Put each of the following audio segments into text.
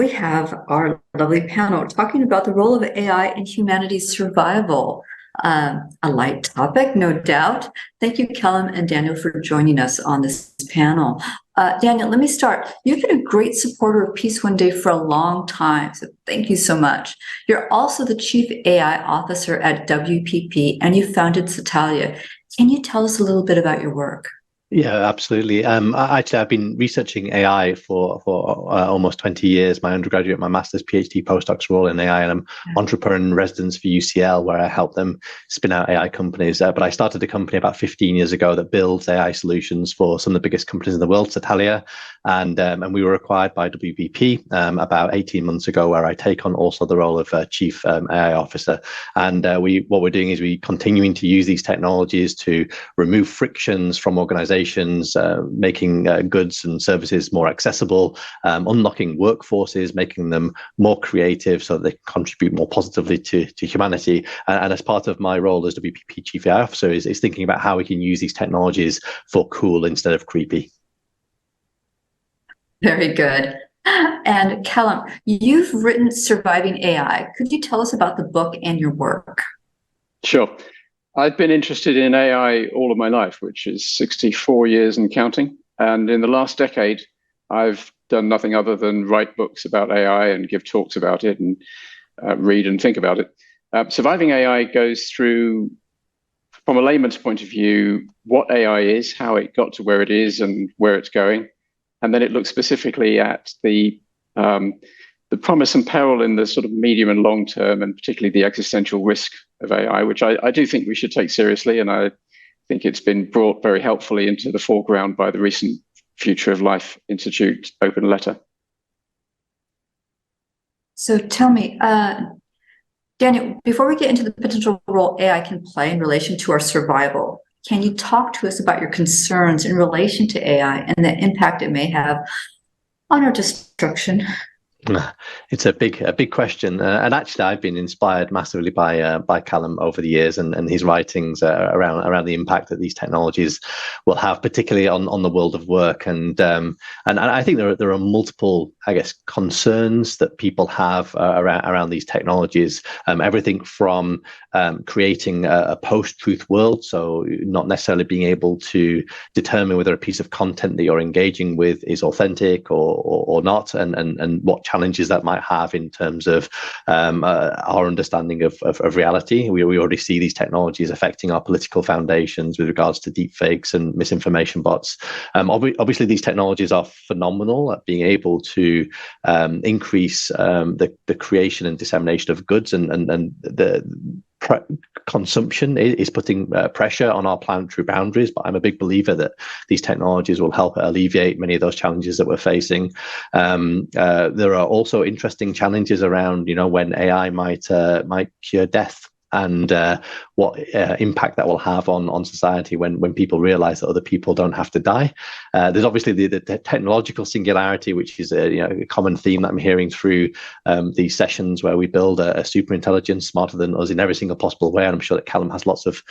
we have our lovely panel talking about the role of AI in humanity's survival. A light topic, no doubt. Thank you, Callum and Daniel, for joining us on this panel. Daniel, let me start. You've been a great supporter of Peace One Day for a long time, so thank you so much. You're also the Chief AI Officer at WPP, and you founded Satalia. Can you tell us a little bit about your work? Yeah, absolutely. Actually, I've been researching AI for almost 20 years. My undergraduate, my master's, PhD, postdocs are all in AI, and I'm entrepreneur in residence for UCL, where I help them spin out AI companies. But I started a company about 15 years ago that builds AI solutions for some of the biggest companies in the world, Satalia, and we were acquired by WPP about 18 months ago, where I take on also the role of Chief AI Officer. And what we're doing is we continuing to use these technologies to remove frictions from organizations, making goods and services more accessible, unlocking workforces, making them more creative so that they contribute more positively to humanity. And as part of my role as WPP Chief AI Officer is thinking about how we can use these technologies for cool instead of creepy. Very good. And Callum, you've written Surviving AI. Could you tell us about the book and your work? Sure. I've been interested in AI all of my life, which is 64 years and counting. And in the last decade, I've done nothing other than write books about AI and give talks about it and read and think about it. Surviving AI goes through, from a layman's point of view, what AI is, how it got to where it is and where it's going. And then it looks specifically at the promise and peril in the sort of medium and long term, and particularly the existential risk of AI, which I do think we should take seriously. And I think it's been brought very helpfully into the foreground by the recent Future of Life Institute open letter. So tell me, Daniel, before we get into the potential role AI can play in relation to our survival, can you talk to us about your concerns in relation to AI and the impact it may have on our destruction? It's a big question, and actually, I've been inspired massively by Callum over the years and his writings around the impact that these technologies will have, particularly on the world of work. And I think there are multiple, I guess, concerns that people have around these technologies. Everything from creating a post-truth world, so not necessarily being able to determine whether a piece of content that you're engaging with is authentic or not, and what challenges that might have in terms of our understanding of reality. We already see these technologies affecting our political foundations with regards to deepfakes and misinformation bots. Obviously, these technologies are phenomenal at being able to increase the creation and dissemination of goods, and the consumption is putting pressure on our planetary boundaries, but I'm a big believer that these technologies will help alleviate many of those challenges that we're facing. There are also interesting challenges around, when AI might cure death, and what impact that will have on society when people realize that other people don't have to die. There's obviously the technological singularity, which is a common theme that I'm hearing through these sessions, where we build a super intelligence smarter than us in every single possible way. And I'm sure that Callum has lots of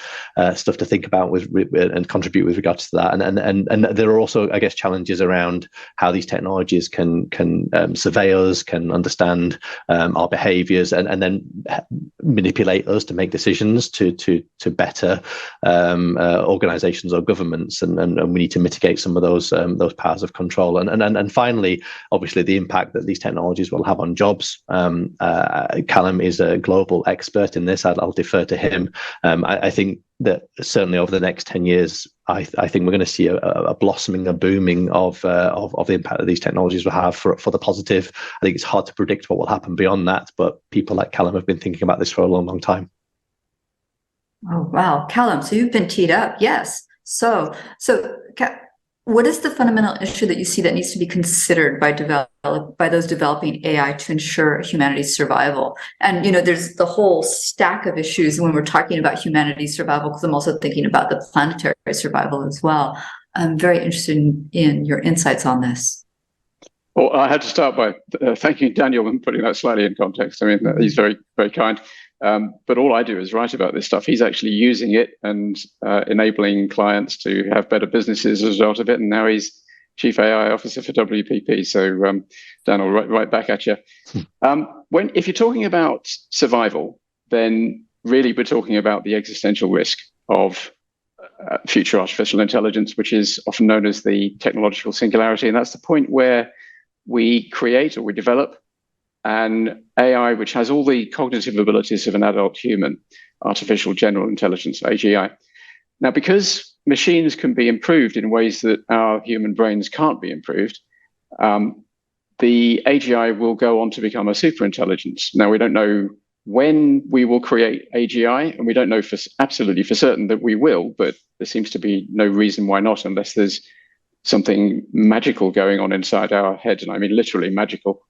stuff to think about and contribute with regards to that. And there are also, I guess, challenges around how these technologies can survey us, can understand our behaviors, and then manipulate us to make decisions to better organizations or governments, and we need to mitigate some of those powers of control. And finally, obviously, the impact that these technologies will have on jobs. Callum is a global expert in this. I'll defer to him. I think that certainly over the next 10 years, I think we're going to see a blossoming, a booming of the impact that these technologies will have for the positive. I think it's hard to predict what will happen beyond that, but people like Callum have been thinking about this for a long, long time. Oh, wow. Callum, so you've been teed up. Yes. So what is the fundamental issue that you see that needs to be considered by those developing AI to ensure humanity's survival? And, there's the whole stack of issues when we're talking about humanity's survival, because I'm also thinking about the planetary survival as well. I'm very interested in your insights on this. Well, I had to start by thanking Daniel and putting that slightly in context. I mean, he's very, very kind. But all I do is write about this stuff. He's actually using it and enabling clients to have better businesses as a result of it. And now he's Chief AI Officer for WPP. So, Dan, I'll right back at you. If you're talking about survival, then really we're talking about the existential risk of future artificial intelligence, which is often known as the technological singularity. And that's the point where we create or we develop an AI which has all the cognitive abilities of an adult human, artificial general intelligence, AGI. Now, because machines can be improved in ways that our human brains can't be improved, the AGI will go on to become a superintelligence. Now, we don't know when we will create AGI, and we don't know absolutely for certain that we will, but there seems to be no reason why not, unless there's something magical going on inside our head, and I mean literally magical.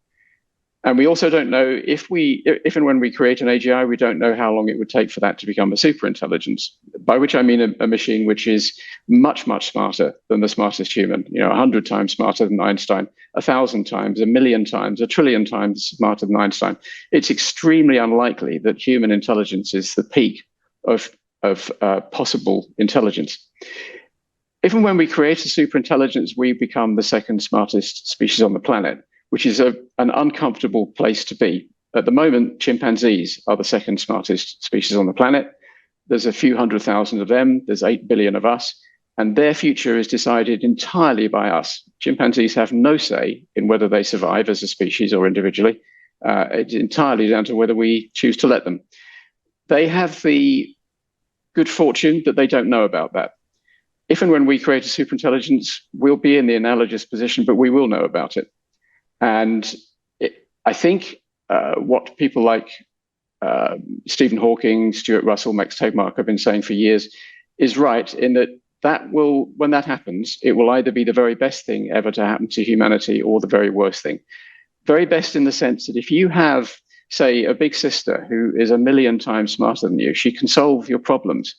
And we also don't know if and when we create an AGI, we don't know how long it would take for that to become a superintelligence, by which I mean a machine which is much, much smarter than the smartest human, 100 times smarter than Einstein, 1,000 times, 1,000,000 times, 1,000,000,000,000 times smarter than Einstein. It's extremely unlikely that human intelligence is the peak of possible intelligence. If and when we create a superintelligence, we become the second smartest species on the planet, which is an uncomfortable place to be. At the moment, chimpanzees are the second smartest species on the planet. There's a few 100,000 of them. There's 8 billion of us. And their future is decided entirely by us. Chimpanzees have no say in whether they survive as a species or individually. It's entirely down to whether we choose to let them. They have the good fortune that they don't know about that. If and when we create a superintelligence, we'll be in the analogous position, but we will know about it. And I think what people like Stephen Hawking, Stuart Russell, Max Tegmark have been saying for years is right, in that when that happens, it will either be the very best thing ever to happen to humanity or the very worst thing. Very best in the sense that if you have, say, a big sister who is 1,000,000 times smarter than you, she can solve your problems.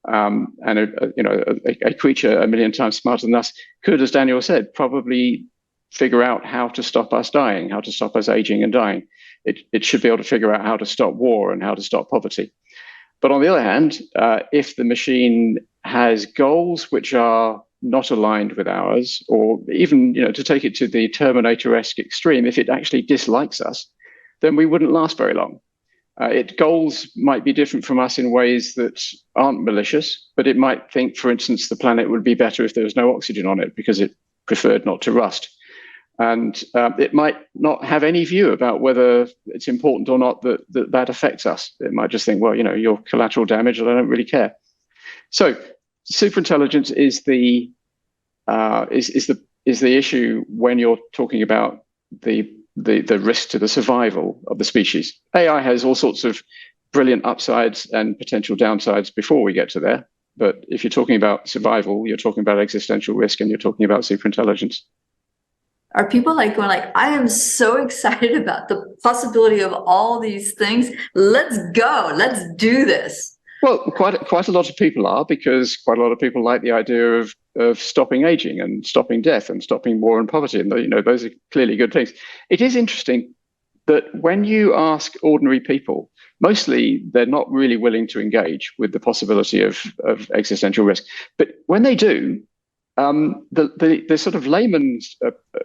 And a creature 1,000,000 times smarter than us could, as Daniel said, probably figure out how to stop us dying, how to stop us aging and dying. It should be able to figure out how to stop war and how to stop poverty. But on the other hand, if the machine has goals which are not aligned with ours, or even, to take it to the Terminator-esque extreme, if it actually dislikes us, then we wouldn't last very long. Goals might be different from us in ways that aren't malicious, but it might think, for instance, the planet would be better if there was no oxygen on it because it preferred not to rust. And it might not have any view about whether it's important or not that affects us. It might just think, well, you're collateral damage, and I don't really care. So, superintelligence is the issue when you're talking about the risk to the survival of the species. AI has all sorts of brilliant upsides and potential downsides before we get to there. But if you're talking about survival, you're talking about existential risk, and you're talking about superintelligence. Are people going I am so excited about the possibility of all these things. Let's go. Let's do this. Well, quite a lot of people are, because quite a lot of people like the idea of stopping aging and stopping death and stopping war and poverty. And, those are clearly good things. It is interesting that when you ask ordinary people, mostly they're not really willing to engage with the possibility of existential risk. But when they do, the sort of layman's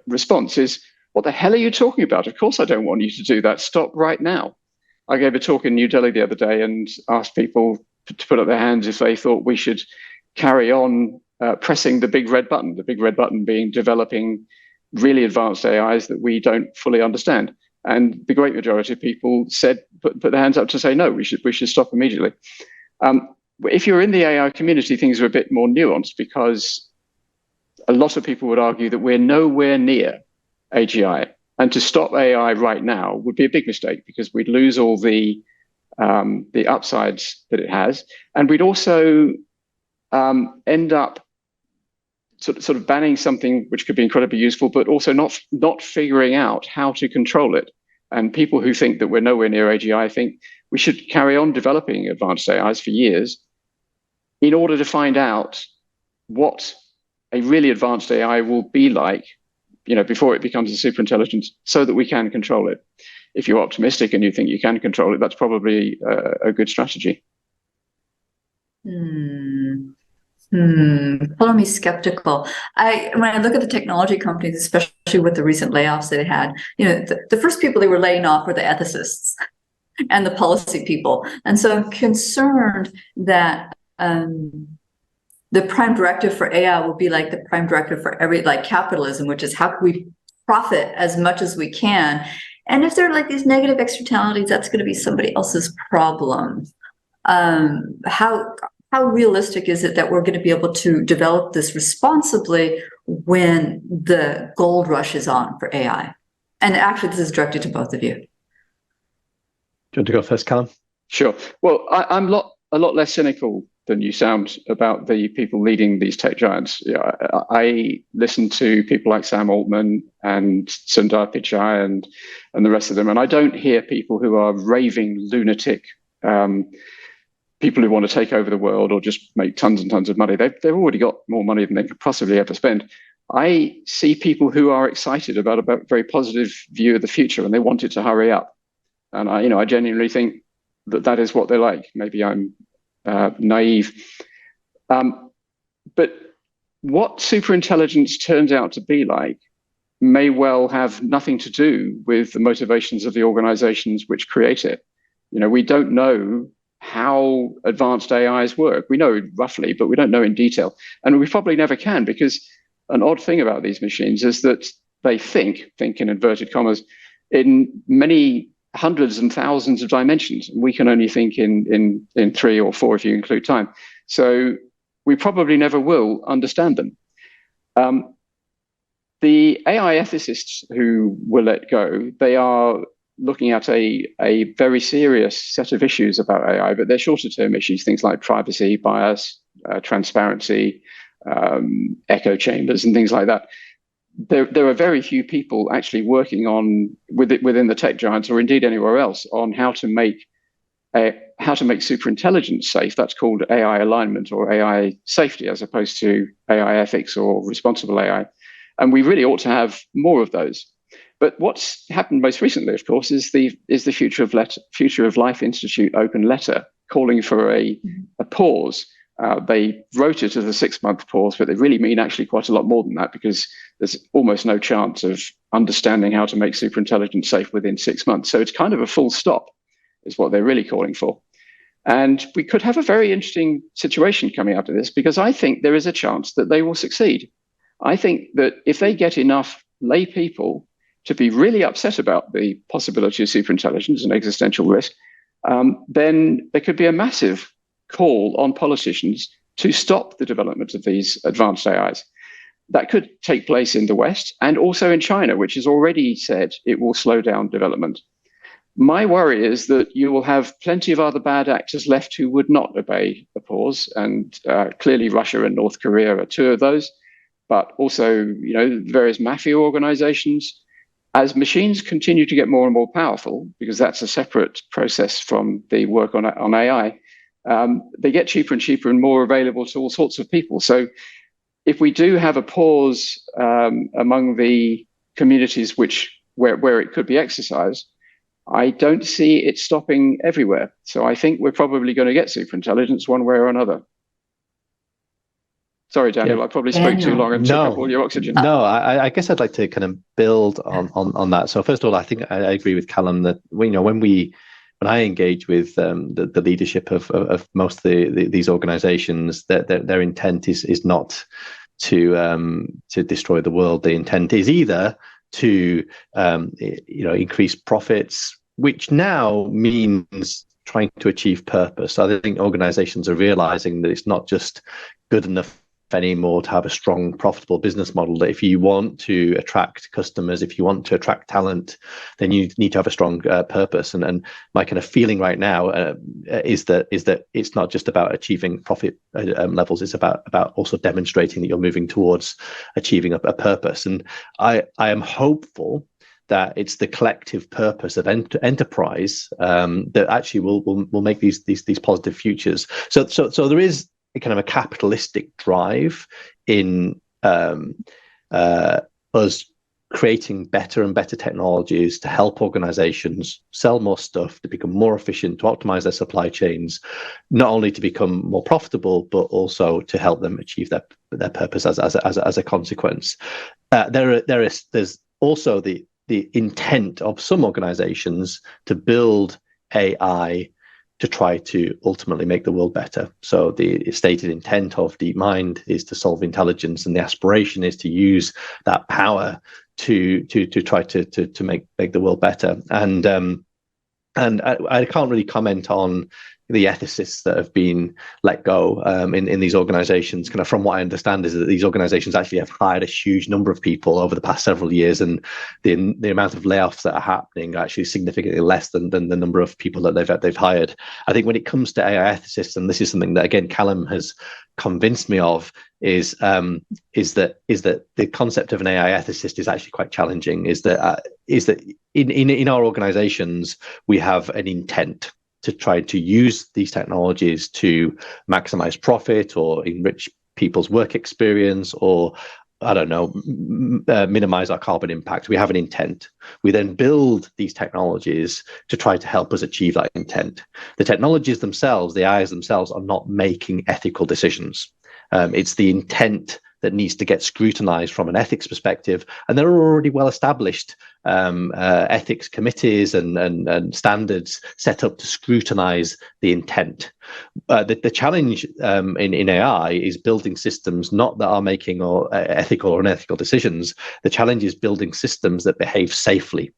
response is, what the hell are you talking about? Of course I don't want you to do that. Stop right now. I gave a talk in New Delhi the other day and asked people to put up their hands if they thought we should carry on pressing the big red button being developing really advanced AIs that we don't fully understand. And the great majority of people said, put their hands up to say, no, we should stop immediately. If you're in the AI community, things are a bit more nuanced, because a lot of people would argue that we're nowhere near AGI. And to stop AI right now would be a big mistake, because we'd lose all the upsides that it has. And we'd also end up sort of banning something which could be incredibly useful, but also not figuring out how to control it. And people who think that we're nowhere near AGI think we should carry on developing advanced AIs for years in order to find out what a really advanced AI will be like, before it becomes a superintelligence, so that we can control it. If you're optimistic and you think you can control it, that's probably a good strategy. Color me skeptical. When I look at the technology companies, especially with the recent layoffs they had, the first people they were laying off were the ethicists and the policy people. And so I'm concerned that the prime directive for AI will be like the prime directive for like capitalism, which is how can we profit as much as we can. And if there are like these negative externalities, that's going to be somebody else's problem. How realistic is it that we're going to be able to develop this responsibly when the gold rush is on for AI? And actually, this is directed to both of you. Do you want to go first, Callum? Sure. Well, I'm a lot less cynical than you sound about the people leading these tech giants. I listen to people like Sam Altman and Sundar Pichai and the rest of them, and I don't hear people who are raving lunatic people who want to take over the world or just make tons and tons of money. They've already got more money than they could possibly ever spend. I see people who are excited about a very positive view of the future, and they want it to hurry up. And I genuinely think that is what they like. Maybe I'm naive. But what superintelligence turns out to be like may well have nothing to do with the motivations of the organizations which create it. We don't know how advanced AIs work. We know roughly, but we don't know in detail. And we probably never can, because an odd thing about these machines is that they think in inverted commas, in many hundreds and thousands of dimensions. We can only think in 3 or 4 if you include time. So we probably never will understand them. The AI ethicists who were let go, they are looking at a very serious set of issues about AI, but they're shorter term issues, things like privacy, bias, transparency, echo chambers, and things like that. There are very few people actually working on within the tech giants, or indeed anywhere else, on how to make superintelligence safe. That's called AI alignment or AI safety, as opposed to AI ethics or responsible AI. And we really ought to have more of those. But what's happened most recently, of course, is the Future of Life Institute open letter calling for a pause. They wrote it as a 6-month pause, but they really mean actually quite a lot more than that, because there's almost no chance of understanding how to make superintelligence safe within 6 months. So it's kind of a full stop is what they're really calling for. And we could have a very interesting situation coming out of this, because I think there is a chance that they will succeed. I think that if they get enough lay people to be really upset about the possibility of superintelligence and existential risk, then there could be a massive call on politicians to stop the development of these advanced AIs. That could take place in the West and also in China, which has already said it will slow down development. My worry is that you will have plenty of other bad actors left who would not obey the pause, and clearly Russia and North Korea are 2 of those, but also various mafia organizations. As machines continue to get more and more powerful, because that's a separate process from the work on AI, they get cheaper and cheaper and more available to all sorts of people. So if we do have a pause among the communities where it could be exercised, I don't see it stopping everywhere. So I think we're probably going to get superintelligence one way or another. Sorry, Daniel, I probably spoke too long and took up all your oxygen. No, I guess I'd like to kind of build on that. So first of all, I think I agree with Callum that when I engage with the leadership of most of these organizations, that their intent is not to destroy the world. The intent is either to increase profits, which now means trying to achieve purpose. So I think organizations are realizing that it's not just good enough anymore to have a strong, profitable business model, that if you want to attract customers, if you want to attract talent, then you need to have a strong purpose. And my kind of feeling right now is that it's not just about achieving profit levels, it's about also demonstrating that you're moving towards achieving a purpose. And I am hopeful that it's the collective purpose of enterprise that actually will make these positive futures. So there is a kind of a capitalistic drive in us creating better and better technologies to help organizations sell more stuff, to become more efficient, to optimize their supply chains, not only to become more profitable, but also to help them achieve their purpose as a consequence. There's also the intent of some organizations to build AI to try to ultimately make the world better. So the stated intent of DeepMind is to solve intelligence, and the aspiration is to use that power to try to make the world better. And I can't really comment on the ethicists that have been let go in these organizations. Kind of from what I understand is that these organizations actually have hired a huge number of people over the past several years, and the amount of layoffs that are happening are actually significantly less than the number of people that they've hired. I think when it comes to AI ethicists, and this is something that again Callum has convinced me of, is that the concept of an AI ethicist is actually quite challenging. Is that in our organizations we have an intent to try to use these technologies to maximize profit or enrich people's work experience, or I don't know, minimize our carbon impact. We have an intent. We then build these technologies to try to help us achieve that intent. The technologies themselves, the AIs themselves, are not making ethical decisions. It's the intent that needs to get scrutinized from an ethics perspective, and there are already well-established ethics committees and standards set up to scrutinize the intent. The challenge in AI is building systems not that are making ethical or unethical decisions. The challenge is building systems that behave safely.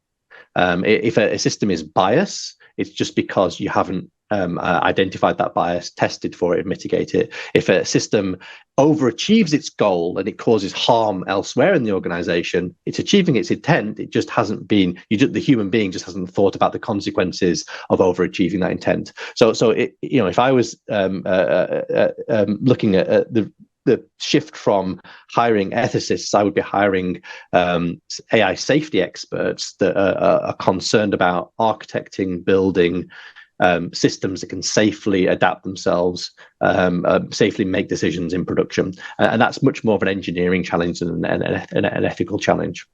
If a system is biased, it's just because you haven't identified that bias, tested for it, and mitigate it. If a system overachieves its goal and it causes harm elsewhere in the organization, it's achieving its intent. It just hasn't been, the human being just hasn't thought about the consequences of overachieving that intent. So if I was looking at the shift from hiring ethicists, I would be hiring AI safety experts that are concerned about architecting, building systems that can safely adapt themselves, safely make decisions in production. And that's much more of an engineering challenge than an ethical challenge.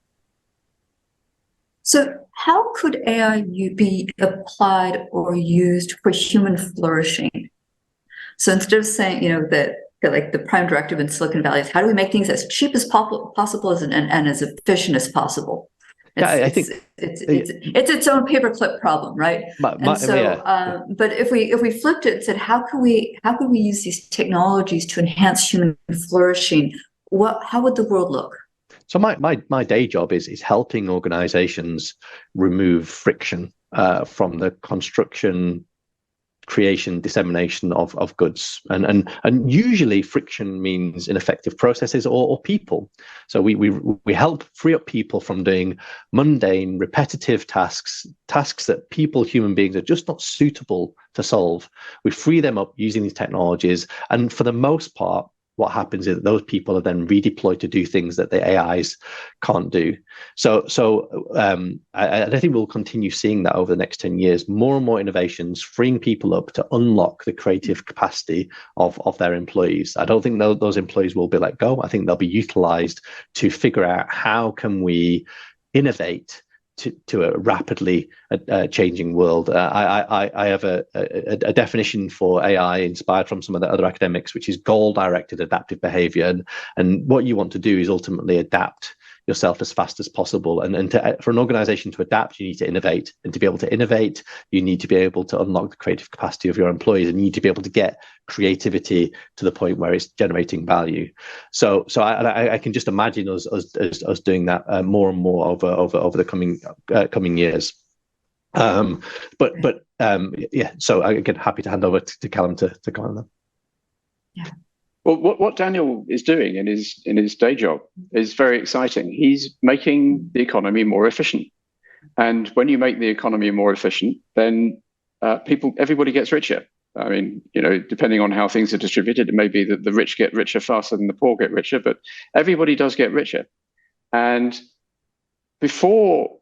So how could AI be applied or used for human flourishing? So instead of saying, that like the prime directive in Silicon Valley is how do we make things as cheap as possible and as efficient as possible? I think it's its own paperclip problem, right? But if we flipped it and said, how can we use these technologies to enhance human flourishing? How would the world look? So my day job is helping organizations remove friction from the construction, creation, dissemination of goods, and usually friction means ineffective processes or people. So we help free up people from doing mundane, repetitive tasks that human beings are just not suitable to solve. We free them up using these technologies, and for the most part, what happens is that those people are then redeployed to do things that the AIs can't do. So I think we'll continue seeing that over the next 10 years, more and more innovations, freeing people up to unlock the creative capacity of their employees. I don't think those employees will be let go. I think they'll be utilized to figure out how can we innovate to a rapidly changing world. I have a definition for AI inspired from some of the other academics, which is goal-directed adaptive behavior. And what you want to do is ultimately adapt yourself as fast as possible. And for an organization to adapt, you need to innovate. And to be able to innovate, you need to be able to unlock the creative capacity of your employees, and you need to be able to get creativity to the point where it's generating value. So I can just imagine us doing that more and more over the coming years. So again, happy to hand over to Callum to comment on that. Yeah. Well, what Daniel is doing in his day job is very exciting. He's making the economy more efficient, and when you make the economy more efficient, then everybody gets richer. I mean, depending on how things are distributed, it may be that the rich get richer faster than the poor get richer, but everybody does get richer. And before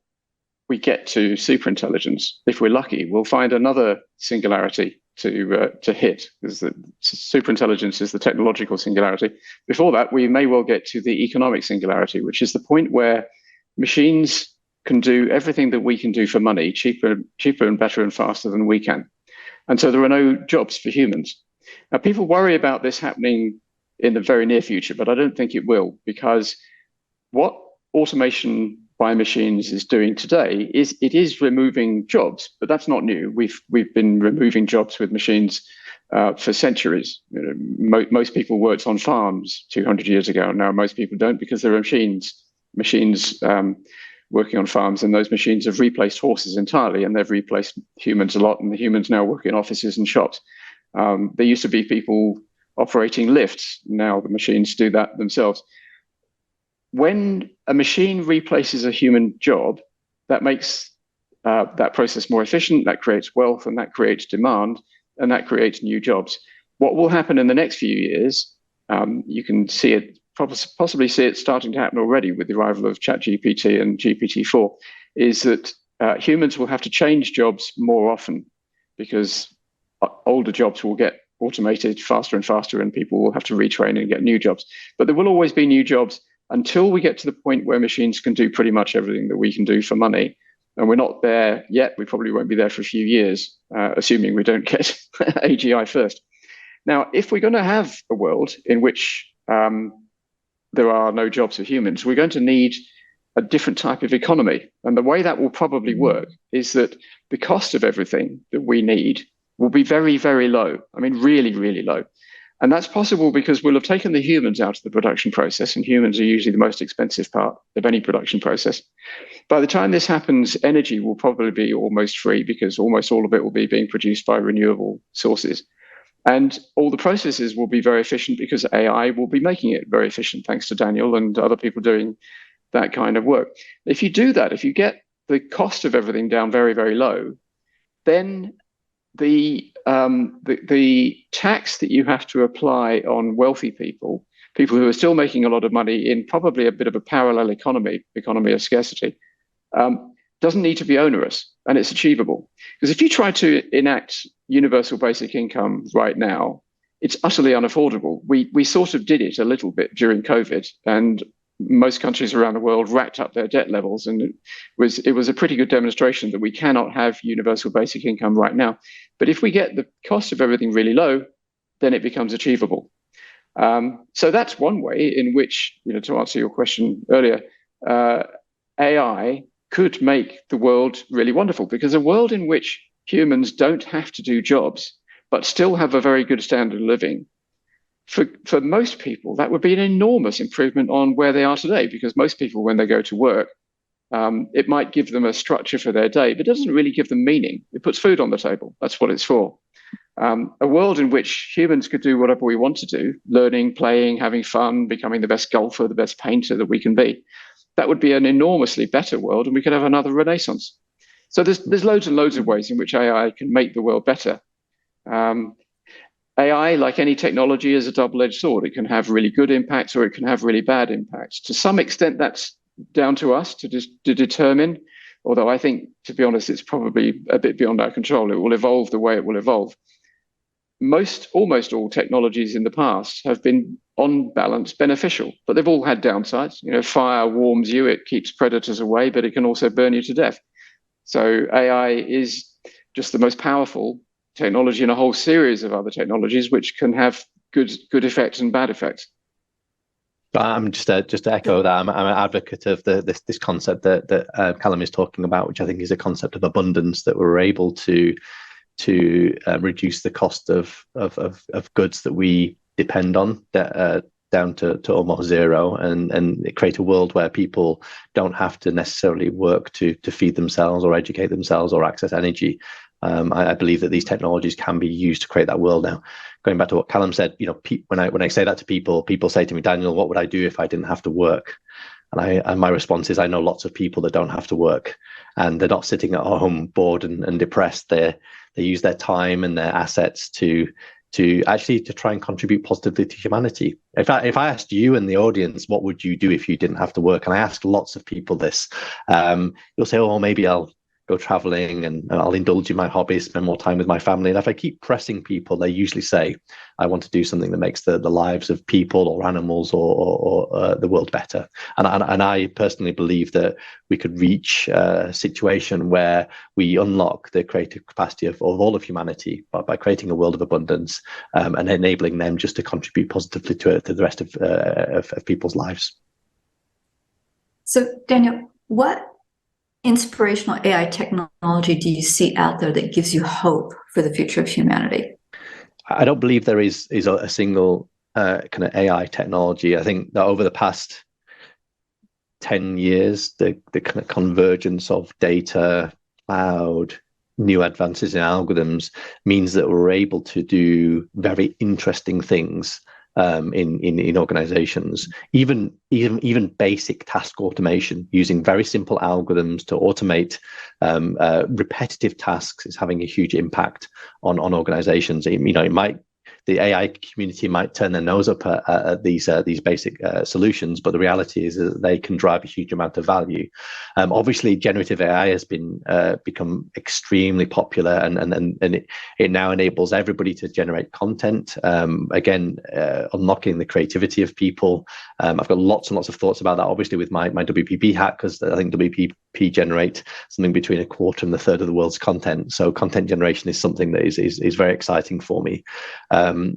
we get to superintelligence, if we're lucky, we'll find another singularity to hit, because the superintelligence is the technological singularity. Before that, we may well get to the economic singularity, which is the point where machines can do everything that we can do for money, cheaper and better and faster than we can. And so there are no jobs for humans. Now, people worry about this happening in the very near future, but I don't think it will, because what automation by machines is doing today is it is removing jobs, but that's not new. We've been removing jobs with machines for centuries. Most people worked on farms 200 years ago. Now most people don't, because there are machines working on farms, and those machines have replaced horses entirely, and they've replaced humans a lot, and the humans now work in offices and shops. There used to be people operating lifts. Now the machines do that themselves. When a machine replaces a human job, that makes that process more efficient, that creates wealth, and that creates demand, and that creates new jobs. What will happen in the next few years, you can see it, possibly see it starting to happen already with the arrival of ChatGPT and GPT-4, is that humans will have to change jobs more often, because older jobs will get automated faster and faster, and people will have to retrain and get new jobs. But there will always be new jobs until we get to the point where machines can do pretty much everything that we can do for money. And we're not there yet. We probably won't be there for a few years, assuming we don't get AGI first. Now, if we're going to have a world in which there are no jobs for humans, we're going to need a different type of economy. And the way that will probably work is that the cost of everything that we need will be very, very low. I mean, really, really low. And that's possible because we'll have taken the humans out of the production process, and humans are usually the most expensive part of any production process. By the time this happens, energy will probably be almost free, because almost all of it will be being produced by renewable sources. And all the processes will be very efficient because AI will be making it very efficient, thanks to Daniel and other people doing that kind of work. If you do that, if you get the cost of everything down very, very low, then the tax that you have to apply on wealthy people who are still making a lot of money in probably a bit of a parallel economy of scarcity, doesn't need to be onerous, and it's achievable. Because if you try to enact universal basic income right now, it's utterly unaffordable. We sort of did it a little bit during COVID, and most countries around the world racked up their debt levels, and it was a pretty good demonstration that we cannot have universal basic income right now. But if we get the cost of everything really low, then it becomes achievable. So that's one way in which, to answer your question earlier, AI could make the world really wonderful, because a world in which humans don't have to do jobs but still have a very good standard of living, for most people, that would be an enormous improvement on where they are today, because most people, when they go to work, it might give them a structure for their day, but it doesn't really give them meaning. It puts food on the table. That's what it's for. A world in which humans could do whatever we want to do, learning, playing, having fun, becoming the best golfer, the best painter that we can be, that would be an enormously better world, and we could have another renaissance. So there's loads and loads of ways in which AI can make the world better. AI, like any technology, is a double-edged sword. It can have really good impacts, or it can have really bad impacts. To some extent, that's down to us to determine, although I think, to be honest, it's probably a bit beyond our control. It will evolve the way it will evolve. Almost all technologies in the past have been, on balance, beneficial, but they've all had downsides. Fire warms you, it keeps predators away, but it can also burn you to death. So AI is just the most powerful technology in a whole series of other technologies, which can have good effects and bad effects. I'm just to echo that. I'm an advocate of this concept that Callum is talking about, which I think is a concept of abundance, that we're able to reduce the cost of goods that we depend on down to almost zero, and create a world where people don't have to necessarily work to feed themselves or educate themselves or access energy. I believe that these technologies can be used to create that world. Now, going back to what Callum said, when I say that to people say to me, Daniel, what would I do if I didn't have to work? And my response is, I know lots of people that don't have to work, and they're not sitting at home bored and depressed. They use their time and their assets to try and contribute positively to humanity. If I asked you and the audience, what would you do if you didn't have to work? And I asked lots of people this, you'll say, oh, maybe I'll go traveling, and I'll indulge in my hobbies, spend more time with my family. And if I keep pressing people, they usually say, I want to do something that makes the lives of people or animals or the world better. And I personally believe that we could reach a situation where we unlock the creative capacity of all of humanity by creating a world of abundance, and enabling them just to contribute positively to the rest of people's lives. So, Daniel, what inspirational AI technology do you see out there that gives you hope for the future of humanity? I don't believe there is a single kind of AI technology. I think that over the past 10 years, the kind of convergence of data, cloud, new advances in algorithms means that we're able to do very interesting things in organizations, even basic task automation using very simple algorithms to automate repetitive tasks is having a huge impact on organizations. The AI community might turn their nose up at these basic solutions, but the reality is that they can drive a huge amount of value. Obviously, generative AI has become extremely popular, and it now enables everybody to generate content. Unlocking the creativity of people. I've got lots and lots of thoughts about that. Obviously, with my WPP hat, because I think WPP generate something between a quarter and a third of the world's content. So content generation is something that is very exciting for me.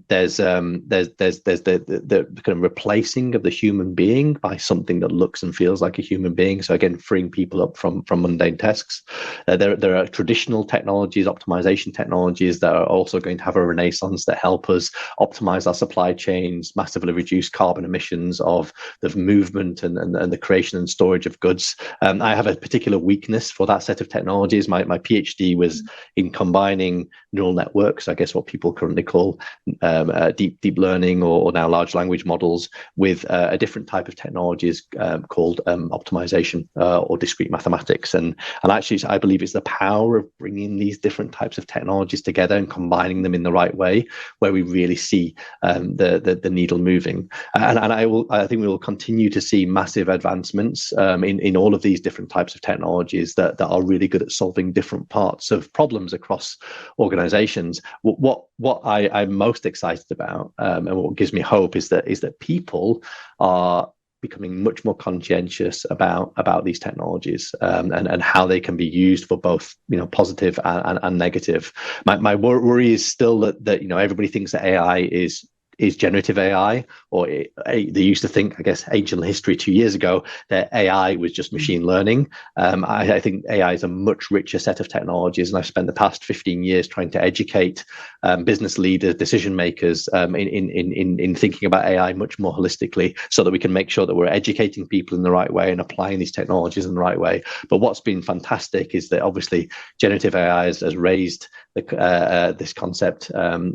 There's the kind of replacing of the human being by something that looks and feels like a human being. So again, freeing people up from mundane tasks. There are traditional technologies, optimization technologies, that are also going to have a renaissance that help us optimize our supply chains, massively reduce carbon emissions of the movement and the creation and storage of goods. I have a particular weakness for that set of technologies. My PhD was in combining neural networks, I guess what people currently call deep learning or now large language models, with a different type of technologies called optimization or discrete mathematics. And actually, I believe it's the power of bringing these different types of technologies together and combining them in the right way where we really see the needle moving. And I think we will continue to see massive advancements in all of these different types of technologies that are really good at solving different parts of problems across organizations. What I'm most excited about, and what gives me hope, is that people are becoming much more conscientious about these technologies, and how they can be used for both positive and negative. My worry is still that everybody thinks that AI is generative AI, or they used to think, I guess, ancient history 2 years ago, that AI was just machine learning. I think AI is a much richer set of technologies, and I've spent the past 15 years trying to educate business leaders, decision makers, in thinking about AI much more holistically, so that we can make sure that we're educating people in the right way and applying these technologies in the right way. But what's been fantastic is that obviously generative AI has raised this concept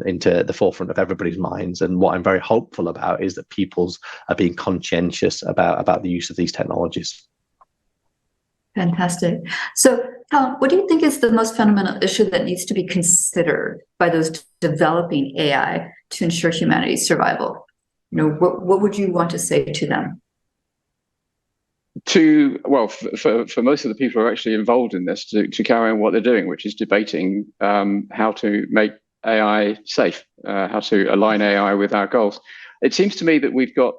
into the forefront of everybody's minds. And what I'm very hopeful about is that people's are being conscientious about the use of these technologies. Fantastic. So, Callum, what do you think is the most fundamental issue that needs to be considered by those developing AI to ensure humanity's survival? What would you want to say to them? For most of the people who are actually involved in this, to carry on what they're doing, which is debating how to make AI safe, how to align AI with our goals. It seems to me that we've got,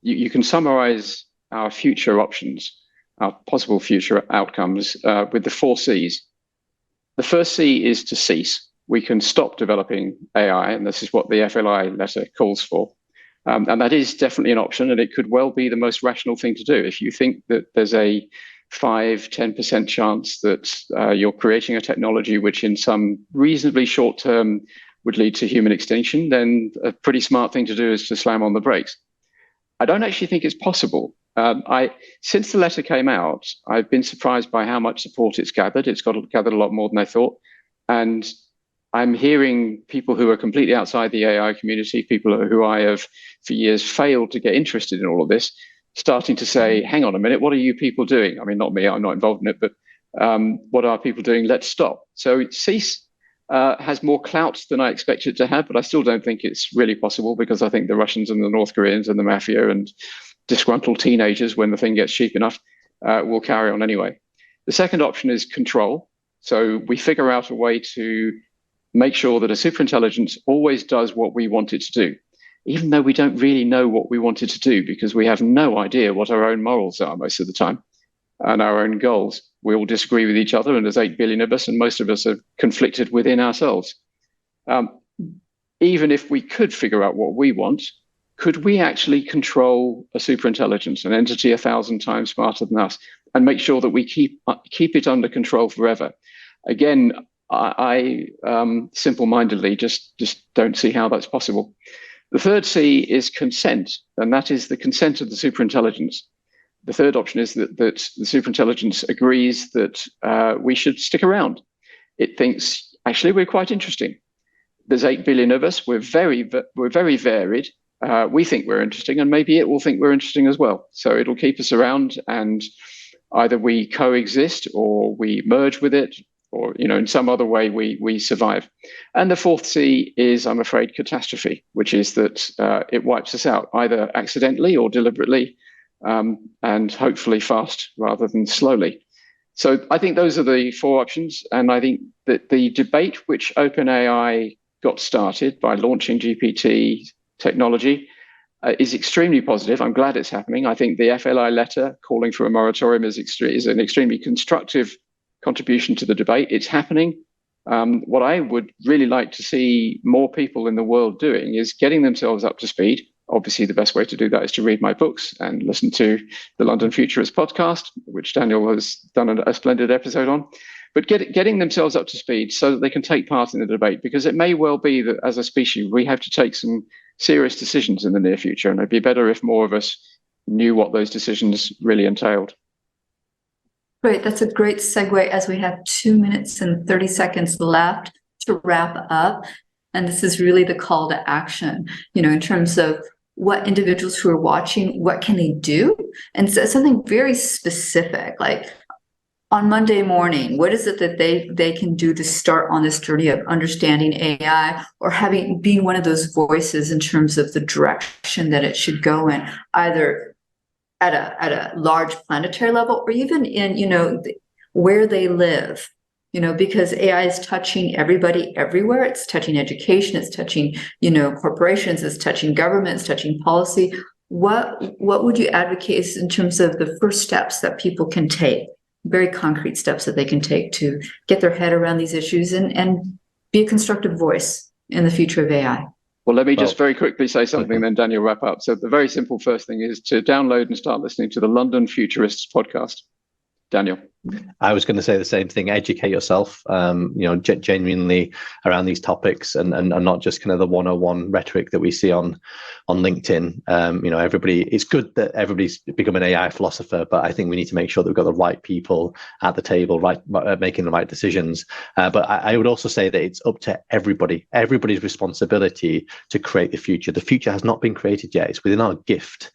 you can summarize our future options, our possible future outcomes, with the 4 C's. The first C is to cease. We can stop developing AI, and this is what the FLI letter calls for. And that is definitely an option, and it could well be the most rational thing to do. If you think that there's a 5-10% chance that you're creating a technology which in some reasonably short term would lead to human extinction, then a pretty smart thing to do is to slam on the brakes. I don't actually think it's possible. Since the letter came out, I've been surprised by how much support it's gathered. It's gathered a lot more than I thought. And I'm hearing people who are completely outside the AI community, people who I have for years failed to get interested in all of this, starting to say, hang on a minute, what are you people doing? I mean, not me, I'm not involved in it, but what are people doing? Let's stop. So cease has more clout than I expected it to have, but I still don't think it's really possible, because I think the Russians and the North Koreans and the mafia and disgruntled teenagers, when the thing gets cheap enough, will carry on anyway. The second option is control. So we figure out a way to make sure that a superintelligence always does what we want it to do, even though we don't really know what we want it to do, because we have no idea what our own morals are most of the time and our own goals. We all disagree with each other, and there's 8 billion of us, and most of us are conflicted within ourselves. Even if we could figure out what we want, could we actually control a superintelligence, an entity 1,000 times smarter than us, and make sure that we keep it under control forever? Again, I simple-mindedly just don't see how that's possible. The third C is consent, and that is the consent of the superintelligence. The third option is that the superintelligence agrees that we should stick around. It thinks, actually, we're quite interesting. There's 8 billion of us. We're very varied. We think we're interesting, and maybe it will think we're interesting as well. So it'll keep us around, and either we coexist or we merge with it, or in some other way we survive. And the fourth C is, I'm afraid, catastrophe, which is that it wipes us out, either accidentally or deliberately, and hopefully fast rather than slowly. So I think those are the 4 options, and I think that the debate which OpenAI got started by launching GPT technology is extremely positive. I'm glad it's happening. I think the FLI letter calling for a moratorium is an extremely constructive contribution to the debate. It's happening. What I would really like to see more people in the world doing is getting themselves up to speed. Obviously, the best way to do that is to read my books and listen to the London Futurist podcast, which Daniel has done a splendid episode on. But getting themselves up to speed so that they can take part in the debate, because it may well be that as a species, we have to take some serious decisions in the near future. And it'd be better if more of us knew what those decisions really entailed. Great. That's a great segue as we have 2 minutes and 30 seconds left to wrap up. And this is really the call to action, in terms of what individuals who are watching, what can they do? And so something very specific, like on Monday morning, what is it that they can do to start on this journey of understanding AI, or being one of those voices in terms of the direction that it should go in, either at a large planetary level, or even in, where they live, because AI is touching everybody everywhere. It's touching education, it's touching, corporations, it's touching government, it's touching policy. What would you advocate in terms of the first steps that people can take, very concrete steps that they can take to get their head around these issues and be a constructive voice in the future of AI? Well, let me just very quickly say something, and then Daniel wrap up. So the very simple first thing is to download and start listening to the London Futurists podcast. Daniel. I was going to say the same thing. Educate yourself, genuinely around these topics, and not just kind of the 101 rhetoric that we see on LinkedIn. Everybody. It's good that everybody's become an AI philosopher, but I think we need to make sure that we've got the right people at the table, making the right decisions. But I would also say that it's up to everybody's responsibility to create the future. The future has not been created yet. It's within our gift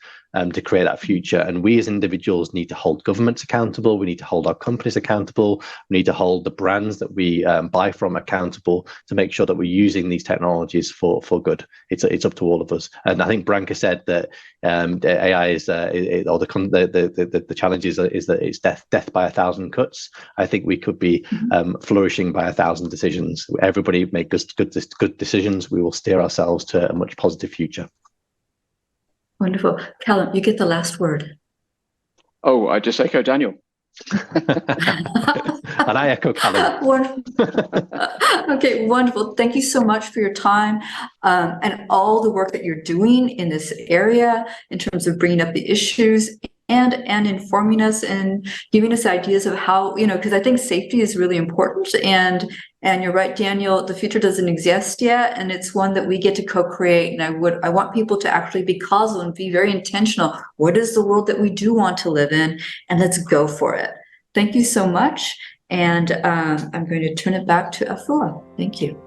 to create that future. And we as individuals need to hold governments accountable. We need to hold our companies accountable. We need to hold the brands that we buy from accountable to make sure that we're using these technologies for good. It's up to all of us. And I think Branka said that AI is, or the challenge is that it's death by 1,000 cuts. I think we could be flourishing by 1,000 decisions. Everybody make good decisions. We will steer ourselves to a much positive future. Wonderful. Callum, you get the last word. Oh, I just echo Daniel. And I echo Callum. Okay, wonderful. Thank you so much for your time and all the work that you're doing in this area in terms of bringing up the issues and informing us and giving us ideas of how, because I think safety is really important. And you're right, Daniel, the future doesn't exist yet, and it's one that we get to co-create. And I want people to actually be causal and be very intentional. What is the world that we do want to live in? And let's go for it. Thank you so much. And I'm going to turn it back to Afua. Thank you.